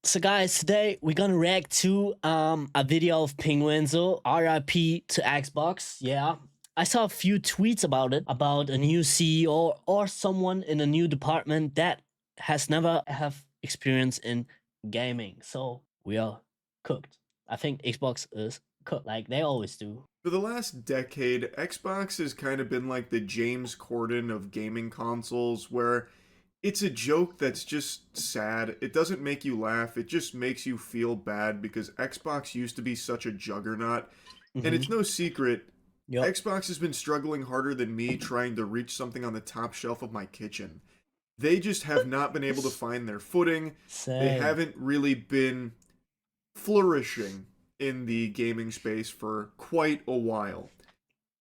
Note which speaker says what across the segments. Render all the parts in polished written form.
Speaker 1: So guys, today we're gonna react to a video of Penguenzo, RIP to Xbox. Yeah. I saw a few tweets about it, about a new CEO or someone in a new department that has never have experience in gaming. So we are cooked. I think Xbox is cooked, like they always do.
Speaker 2: For the last decade, Xbox has kind of been like the James Corden of gaming consoles, where it's a joke that's just sad. It doesn't make you laugh, it just makes you feel bad because Xbox used to be such a juggernaut. And it's
Speaker 1: Mm-hmm.
Speaker 2: no secret,
Speaker 1: Yep.
Speaker 2: Xbox has been struggling harder than me trying to reach something on the top shelf of my kitchen. They just have not been able to find their footing. They
Speaker 1: Same.
Speaker 2: haven't really been flourishing in the gaming space for quite a while.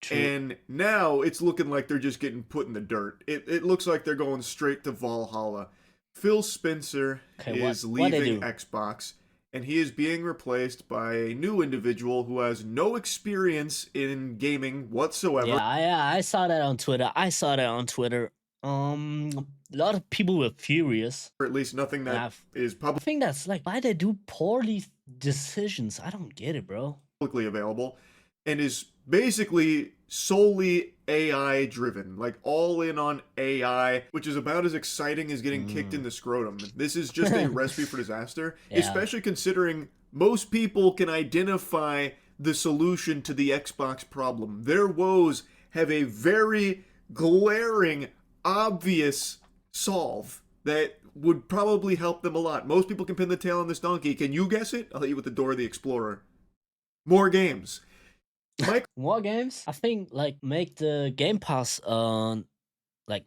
Speaker 1: True.
Speaker 2: And now it's looking like they're just getting put in the dirt. It looks like they're going straight to Valhalla. Phil Spencer
Speaker 1: Okay,
Speaker 2: is
Speaker 1: what they
Speaker 2: leaving
Speaker 1: do?
Speaker 2: Xbox, and he is being replaced by a new individual who has no experience in gaming whatsoever.
Speaker 1: Yeah, I saw that on Twitter. A lot of people were furious,
Speaker 2: Or at least nothing
Speaker 1: and
Speaker 2: that is
Speaker 1: I think that's like why they do poorly decisions. I don't get it, bro.
Speaker 2: publicly available, and is basically solely AI driven, like all in on AI, which is about as exciting as getting kicked in
Speaker 1: Mm.
Speaker 2: the scrotum. This is just a recipe for disaster,
Speaker 1: Yeah,
Speaker 2: especially considering most people can identify the solution to the Xbox problem. Their woes have a very glaring, obvious solve that would probably help them a lot. Most people can pin the tail on this donkey. Can you guess it? I'll hit you with the Door of the Explorer. More games.
Speaker 1: more games. I think like make the Game Pass like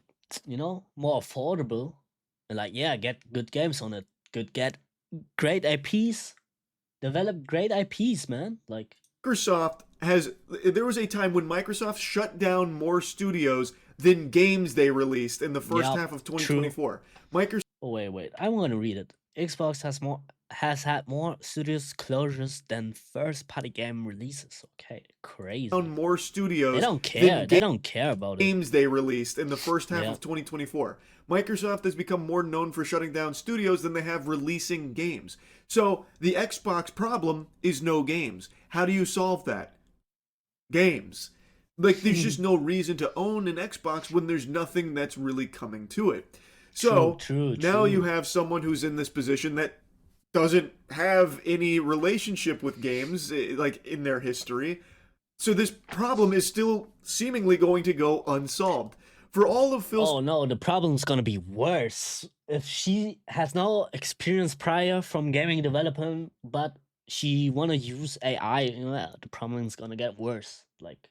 Speaker 1: more affordable, and like yeah, get good games on it. Get great IPs. Develop great IPs, man. Like
Speaker 2: Microsoft has. There was a time when Microsoft shut down more studios than games they released in the first
Speaker 1: yeah,
Speaker 2: half of
Speaker 1: true.
Speaker 2: 2024. Microsoft
Speaker 1: Oh wait. I want to read it. Xbox has had more studios closures than first party game releases. Okay,
Speaker 2: found
Speaker 1: crazy.
Speaker 2: more
Speaker 1: They
Speaker 2: studios
Speaker 1: don't care.
Speaker 2: than
Speaker 1: They don't care about it.
Speaker 2: games they released in the first half
Speaker 1: Yeah.
Speaker 2: of 2024. Microsoft has become more known for shutting down studios than they have releasing games. So the Xbox problem is no games. How do you solve that? Games. Like, there's just no reason to own an Xbox when there's nothing that's really coming to it.
Speaker 1: True,
Speaker 2: So
Speaker 1: true,
Speaker 2: now you
Speaker 1: true.
Speaker 2: have someone who's in this position that doesn't have any relationship with games, like in their history. So this problem is still seemingly going to go unsolved. For all of Phil's
Speaker 1: Oh no, the problem's gonna be worse. If she has no experience prior from gaming development, but she wanna use AI, the problem's gonna get worse. Like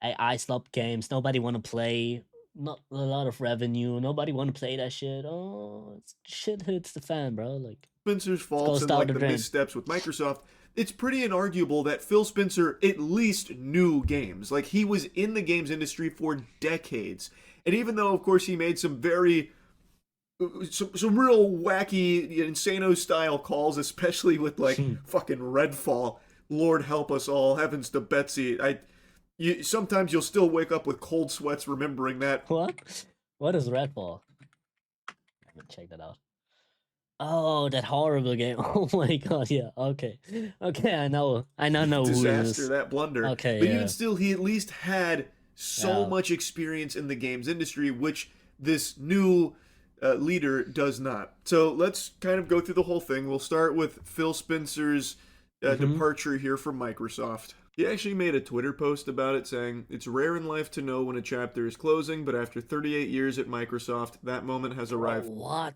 Speaker 1: AI stop games, nobody wanna play, not a lot of revenue, nobody wanna play that shit. Oh, shit hits the fan, bro. Like
Speaker 2: Spencer's
Speaker 1: it
Speaker 2: faults
Speaker 1: goes
Speaker 2: and
Speaker 1: down
Speaker 2: like
Speaker 1: the
Speaker 2: the
Speaker 1: drain.
Speaker 2: missteps with Microsoft, it's pretty inarguable that Phil Spencer at least knew games. Like, he was in the games industry for decades. And even though, of course, he made some very some real wacky, insano style calls, especially with like fucking Redfall. Lord help us all, heavens to Betsy. Sometimes you'll still wake up with cold sweats remembering that.
Speaker 1: What? What is Redfall? Let me check that out. Oh, that horrible game. Oh my god, yeah. Okay. Okay, I know who it
Speaker 2: Disaster,
Speaker 1: is.
Speaker 2: that blunder.
Speaker 1: Okay,
Speaker 2: But even
Speaker 1: yeah.
Speaker 2: still, he at least had so
Speaker 1: Yeah.
Speaker 2: much experience in the games industry, which this new leader does not. So let's kind of go through the whole thing. We'll start with Phil Spencer's
Speaker 1: Mm-hmm.
Speaker 2: departure here from Microsoft. He actually made a Twitter post about it saying, "It's rare in life to know when a chapter is closing, but after 38 years at Microsoft, that moment has
Speaker 1: Bro,
Speaker 2: arrived
Speaker 1: what?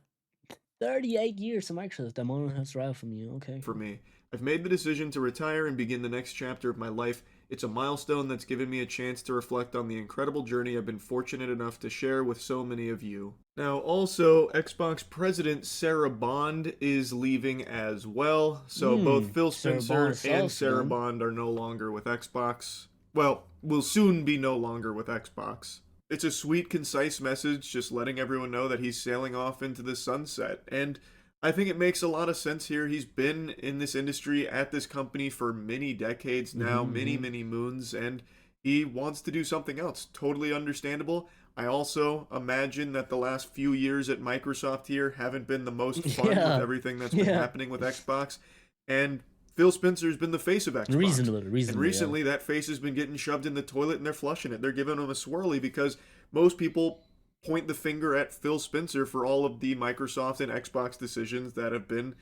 Speaker 1: 38 years of Microsoft. That moment has arrived from you. Okay.
Speaker 2: for me. I've made the decision to retire and begin the next chapter of my life. It's a milestone that's given me a chance to reflect on the incredible journey I've been fortunate enough to share with so many of you." Now, also, Xbox President Sarah Bond is leaving as well. So both Phil
Speaker 1: Sarah Bond
Speaker 2: Spencer
Speaker 1: is
Speaker 2: and
Speaker 1: also
Speaker 2: Sarah
Speaker 1: done.
Speaker 2: Bond are no longer with Xbox. Well, will soon be no longer with Xbox. It's a sweet, concise message just letting everyone know that he's sailing off into the sunset. And I think it makes a lot of sense here. He's been in this industry at this company for many decades now,
Speaker 1: Mm-hmm,
Speaker 2: many,
Speaker 1: mm-hmm.
Speaker 2: many moons, and he wants to do something else. Totally understandable. I also imagine that the last few years at Microsoft here haven't been the most fun with
Speaker 1: Yeah,
Speaker 2: everything that's been
Speaker 1: yeah.
Speaker 2: happening with Xbox. And Phil Spencer's been the face of Xbox.
Speaker 1: Reasonable,
Speaker 2: And
Speaker 1: reasonable, yeah.
Speaker 2: recently, that face has been getting shoved in the toilet and they're flushing it. They're giving him a swirly because most people point the finger at Phil Spencer for all of the Microsoft and Xbox decisions that have been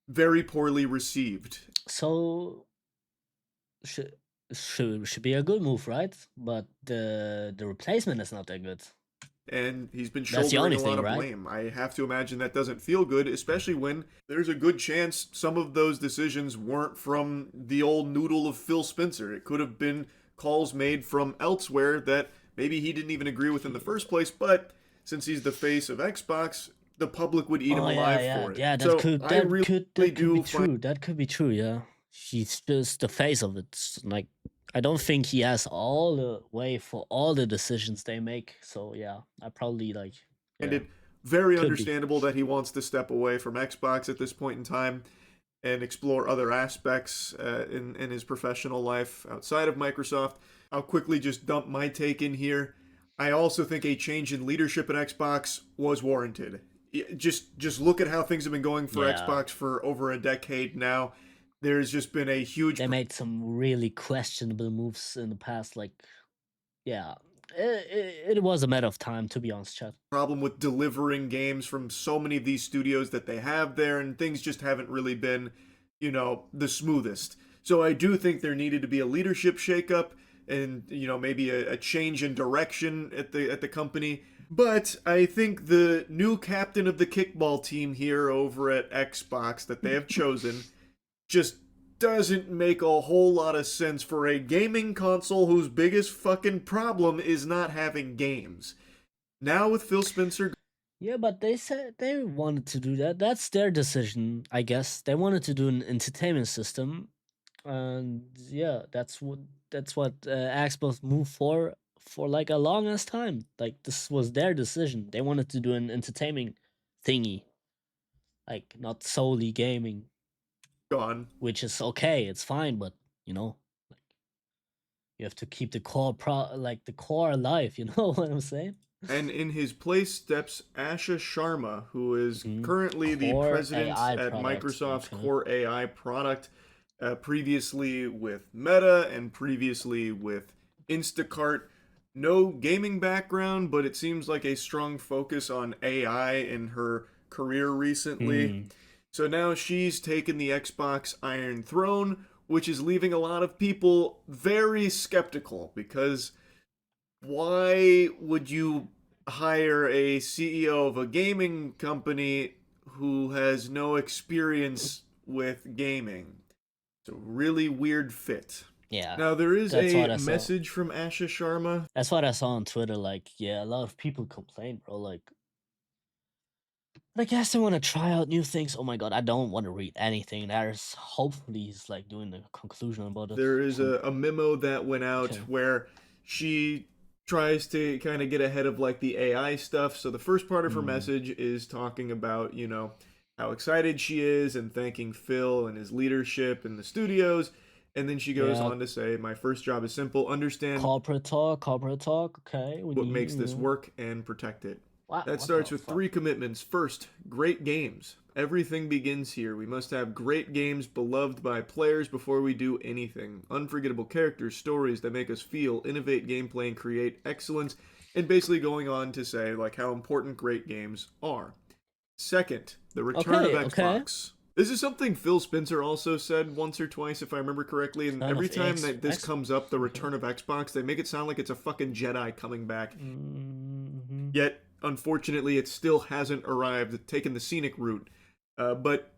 Speaker 2: very poorly received.
Speaker 1: So should should be a good move, right? But the replacement is not that good.
Speaker 2: And he's been
Speaker 1: That's the
Speaker 2: shouldering
Speaker 1: only
Speaker 2: a lot
Speaker 1: thing,
Speaker 2: of
Speaker 1: right?
Speaker 2: blame. I have to imagine that doesn't feel good, especially when there's a good chance some of those decisions weren't from the old noodle of Phil Spencer. It could have been calls made from elsewhere that maybe he didn't even agree with in the first place, but since he's the face of Xbox, the public would eat him
Speaker 1: Oh yeah,
Speaker 2: alive
Speaker 1: yeah,
Speaker 2: for it.
Speaker 1: yeah.
Speaker 2: So I really
Speaker 1: That could be
Speaker 2: do find
Speaker 1: true. That could be true. Yeah, he's just the face of it. Like I don't think he has all the way for all the decisions they make. So yeah, I probably like yeah
Speaker 2: it very
Speaker 1: could be.
Speaker 2: understandable that he wants to step away from Xbox at this point in time and explore other aspects in his professional life outside of Microsoft. I'll quickly just dump my take in here. I also think a change in leadership at Xbox was warranted. Just look at how things have been going for
Speaker 1: Yeah,
Speaker 2: Xbox for over a decade now. There's just been a huge
Speaker 1: they made some really questionable moves in the past. Like yeah, it was a matter of time to be honest, Chad.
Speaker 2: problem with delivering games from so many of these studios that they have there, and things just haven't really been, the smoothest. So I do think there needed to be a leadership shakeup and maybe a change in direction at the company. But I think the new captain of the kickball team here over at Xbox that they have chosen just doesn't make a whole lot of sense for a gaming console whose biggest fucking problem is not having games. Now with Phil Spencer,
Speaker 1: Yeah, but they said they wanted to do that. That's their decision, I guess. They wanted to do an entertainment system, and yeah, that's what Xbox moved for like a long ass time. Like this was their decision. They wanted to do an entertainment thingy, like not solely gaming,
Speaker 2: gone.
Speaker 1: which is okay. It's fine, but you know, like you have to keep the like the core alive. You know what I'm saying?
Speaker 2: And in his place steps Asha Sharma, who is
Speaker 1: Mhm.
Speaker 2: currently the
Speaker 1: Core
Speaker 2: president
Speaker 1: AI
Speaker 2: at
Speaker 1: product.
Speaker 2: Microsoft's
Speaker 1: Okay.
Speaker 2: Core AI product, previously with Meta and previously with Instacart. No gaming background, but it seems like a strong focus on AI in her career recently.
Speaker 1: Hmm.
Speaker 2: So now she's taken the Xbox Iron Throne, which is leaving a lot of people very skeptical because why would you hire a CEO of a gaming company who has no experience with gaming? It's a really weird fit.
Speaker 1: Yeah,
Speaker 2: Now, there is
Speaker 1: that's
Speaker 2: a
Speaker 1: what I saw.
Speaker 2: message from Asha Sharma.
Speaker 1: That's what I saw on Twitter. Like, yeah, a lot of people complain, bro. Like, I guess they want to try out new things. Oh my god, I don't want to read anything. There's hopefully he's like doing the conclusion about it.
Speaker 2: There is
Speaker 1: Some
Speaker 2: a memo that went out
Speaker 1: okay.
Speaker 2: where she tries to kind of get ahead of like the AI stuff. So the first part of her
Speaker 1: Mm,
Speaker 2: message is talking about, how excited she is and thanking Phil and his leadership in the studios. And then she goes
Speaker 1: yeah,
Speaker 2: on to say, "My first job is simple: understand
Speaker 1: corporate talk, corporate talk. Okay, we
Speaker 2: what
Speaker 1: need
Speaker 2: makes this work and protect it." That
Speaker 1: what the
Speaker 2: starts with
Speaker 1: fuck?
Speaker 2: three commitments. First, great games. Everything begins here. We must have great games beloved by players before we do anything. Unforgettable characters, stories that make us feel, innovate gameplay, and create excellence. And basically going on to say like how important great games are. Second, the return of
Speaker 1: Okay, okay.
Speaker 2: Xbox. This is something Phil Spencer also said once or twice, if I remember correctly. And
Speaker 1: Son
Speaker 2: every
Speaker 1: of
Speaker 2: time
Speaker 1: X
Speaker 2: that this
Speaker 1: X.
Speaker 2: comes up, the
Speaker 1: Okay.
Speaker 2: return of Xbox, they make it sound like it's a fucking Jedi coming back.
Speaker 1: Mm-hmm.
Speaker 2: Yet, unfortunately, it still hasn't arrived, taken the scenic route. But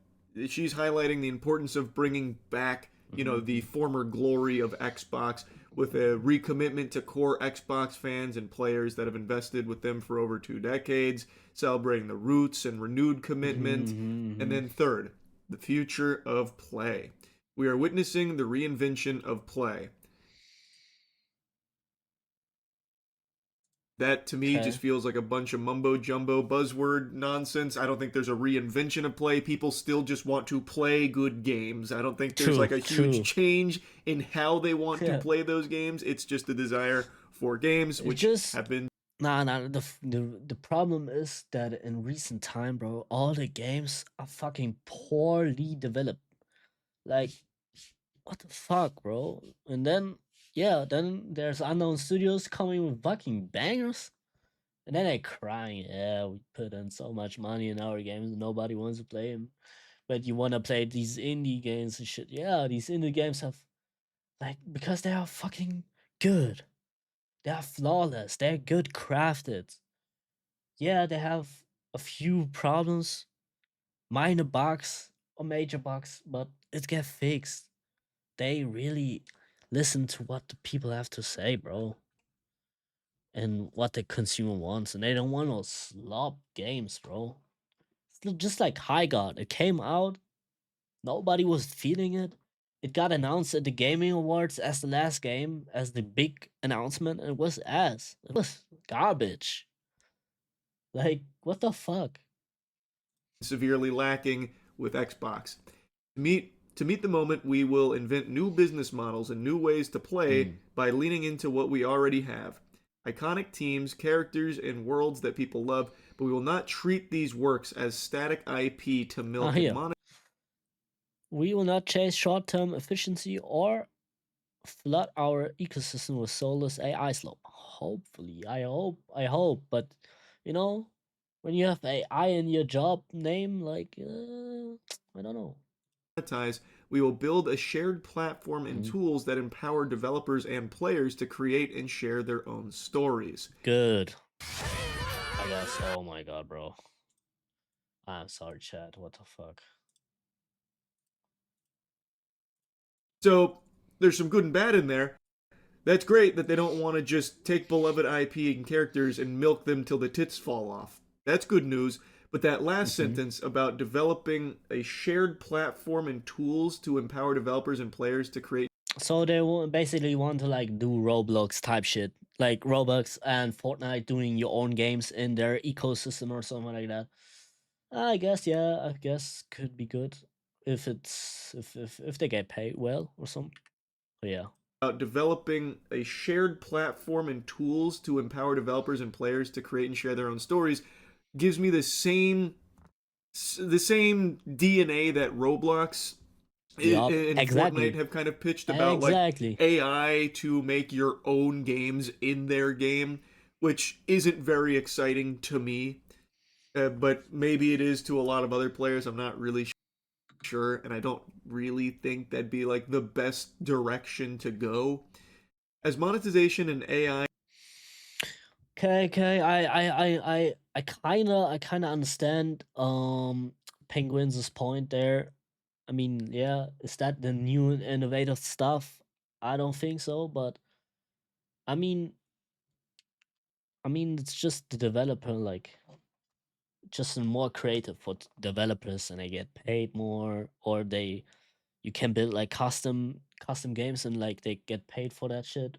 Speaker 2: she's highlighting the importance of bringing back, the
Speaker 1: Mm-hmm.
Speaker 2: former glory of Xbox with a recommitment to core Xbox fans and players that have invested with them for over 2 decades, celebrating the roots and renewed commitment. And
Speaker 1: Mm-hmm.
Speaker 2: then third, the future of play. We are witnessing the reinvention of play. That to me just
Speaker 1: Okay.
Speaker 2: feels like a bunch of mumbo jumbo buzzword nonsense. I don't think there's a reinvention of play. People still just want to play good games. I don't think there's
Speaker 1: True.
Speaker 2: like a huge
Speaker 1: True.
Speaker 2: change in how they want to
Speaker 1: Yeah.
Speaker 2: play those games. It's just a desire for games
Speaker 1: It
Speaker 2: which
Speaker 1: just
Speaker 2: have been
Speaker 1: Nah. The problem is that in recent time, bro, all the games are fucking poorly developed. Like, what the fuck, bro? And then, yeah, then there's unknown studios coming with fucking bangers. And then they're crying, yeah, we put in so much money in our games and nobody wants to play them. But you want to play these indie games and shit. Yeah, these indie games have, like, because they are fucking good. They are flawless. They're good crafted. Yeah, they have a few problems, minor bugs or major bugs, but it get fixed. They really listen to what the people have to say, bro, and what the consumer wants, and they don't want no slop games, bro. Just like High God, it came out, nobody was feeling it. It got announced at the Gaming Awards as the last game, as the big announcement, and it was ass. It was garbage. Like, what the fuck?
Speaker 2: Severely lacking with Xbox. To meet the moment, we will invent new business models and new ways to play by leaning into what we already have. Iconic teams, characters, and worlds that people love, but we will not treat these works as static IP to milk and
Speaker 1: Here.
Speaker 2: monetize.
Speaker 1: We will not chase short term efficiency or flood our ecosystem with soulless AI slow. Hopefully, I hope, but you know, when you have AI in your job name, like, I don't know.
Speaker 2: We will build a shared platform and tools that empower developers and players to create and share their own stories.
Speaker 1: Good. I guess. Oh my god, bro. I'm sorry, chat. What the fuck?
Speaker 2: So there's some good and bad in there. That's great that they don't want to just take beloved IP and characters and milk them till the tits fall off. That's good news. But that last sentence about developing a shared platform and tools to empower developers and players to create.
Speaker 1: So they basically want to like do Roblox type shit, like Roblox and Fortnite doing your own games in their ecosystem or something like that. I guess, yeah, I guess could be good if it's if they get paid well or something. But yeah.
Speaker 2: Developing a shared platform and tools to empower developers and players to create and share their own stories gives me the same DNA that Roblox and
Speaker 1: exactly.
Speaker 2: Fortnite have kind of pitched about,
Speaker 1: Exactly.
Speaker 2: like AI to make your own games in their game, which isn't very exciting to me, but maybe it is to a lot of other players. I'm not really sure, and I don't really think that'd be like the best direction to go. As monetization and AI.
Speaker 1: Okay. I kinda understand Penguins' point there. I mean, yeah, is that the new and innovative stuff? I don't think so, but I mean it's just the developer, like, just more creative for developers, and they get paid more, or you can build like custom games and like they get paid for that shit,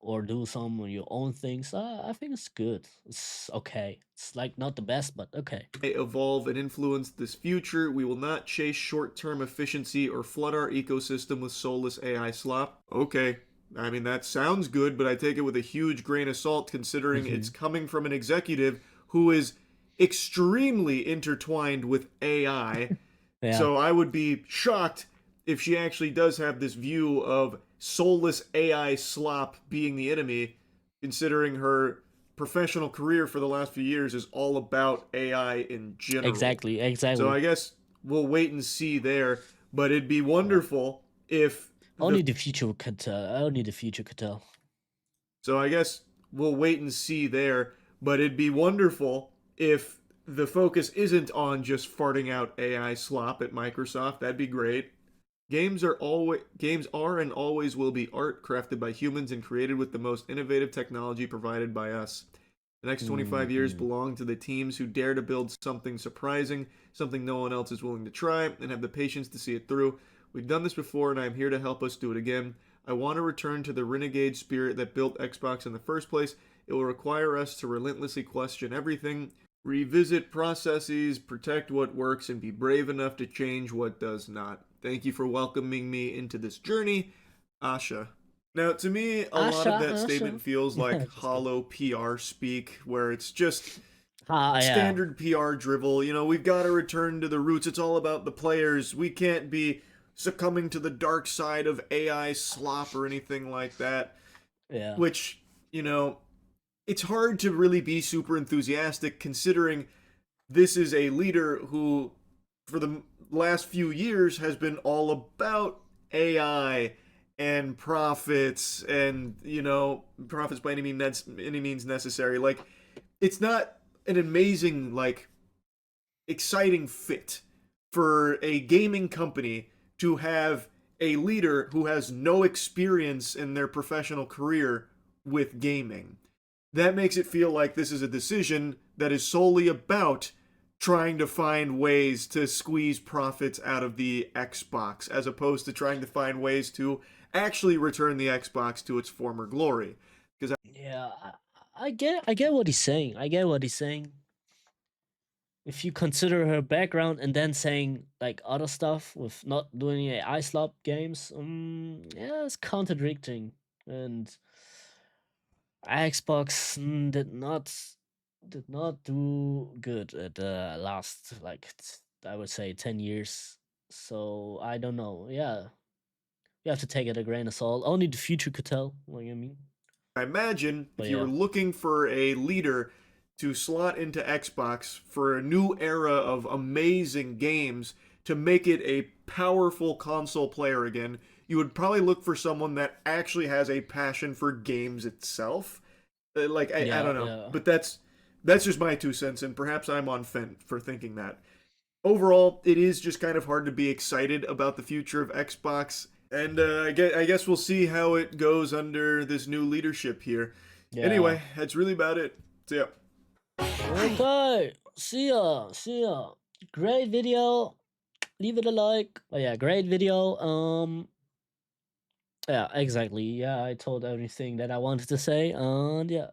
Speaker 1: or do some of your own things. I think it's good. It's okay. It's like not the best, but okay.
Speaker 2: Evolve and influence this future. We will not chase short-term efficiency or flood our ecosystem with soulless AI slop. Okay. I mean, that sounds good, but I take it with a huge grain of salt considering it's coming from an executive who is extremely intertwined with AI.
Speaker 1: Yeah.
Speaker 2: So I would be shocked if she actually does have this view of soulless AI slop being the enemy, considering her professional career for the last few years is all about AI in general.
Speaker 1: Exactly.
Speaker 2: So I guess we'll wait and see there. But it'd be wonderful if
Speaker 1: only the future could tell. Only the future could tell.
Speaker 2: So I guess we'll wait and see there. But it'd be wonderful if the focus isn't on just farting out AI slop at Microsoft. That'd be great. Games are and always will be art crafted by humans and created with the most innovative technology provided by us. The next 25 years belong to the teams who dare to build something surprising, something no one else is willing to try, and have the patience to see it through. We've done this before, and I am here to help us do it again. I want to return to the renegade spirit that built Xbox in the first place. It will require us to relentlessly question everything, revisit processes, protect what works, and be brave enough to change what does not. Thank you for welcoming me into this journey, Asha. Now, to me, a lot of
Speaker 1: Asha,
Speaker 2: that
Speaker 1: Asha.
Speaker 2: statement feels like
Speaker 1: Just kidding.
Speaker 2: hollow PR speak, where it's just
Speaker 1: Yeah.
Speaker 2: standard PR drivel. You know, we've got to return to the roots. It's all about the players. We can't be succumbing to the dark side of AI slop or anything like that.
Speaker 1: Yeah.
Speaker 2: Which, you know, it's hard to really be super enthusiastic considering this is a leader who, for the last few years, has been all about AI and profits and, you know, profits by any means necessary. Like, it's not an amazing, like, exciting fit for a gaming company to have a leader who has no experience in their professional career with gaming. That makes it feel like this is a decision that is solely about trying to find ways to squeeze profits out of the Xbox as opposed to trying to find ways to actually return the Xbox to its former glory. Because
Speaker 1: Yeah. I get what he's saying. I get what he's saying. If you consider her background and then saying like other stuff with not doing AI slop games, yeah, it's contradicting. And Xbox did not do good at the last like I would say 10 years. So I don't know. Yeah, you have to take it a grain of salt. Only the future could tell. What I mean.
Speaker 2: I imagine
Speaker 1: But
Speaker 2: if you
Speaker 1: yeah,
Speaker 2: were looking for a leader to slot into Xbox for a new era of amazing games to make it a powerful console player again, you would probably look for someone that actually has a passion for games itself. Like I
Speaker 1: yeah,
Speaker 2: don't know,
Speaker 1: yeah,
Speaker 2: but that's just my 2 cents, and perhaps I'm on Fent for thinking that. Overall, it is just kind of hard to be excited about the future of Xbox, and I guess we'll see how it goes under this new leadership here.
Speaker 1: yeah.
Speaker 2: Anyway, that's really about it. So yeah.
Speaker 1: Okay. See ya. See ya. Great video. Leave it a like. But yeah, great video. Yeah, exactly. Yeah, I told everything that I wanted to say. And yeah.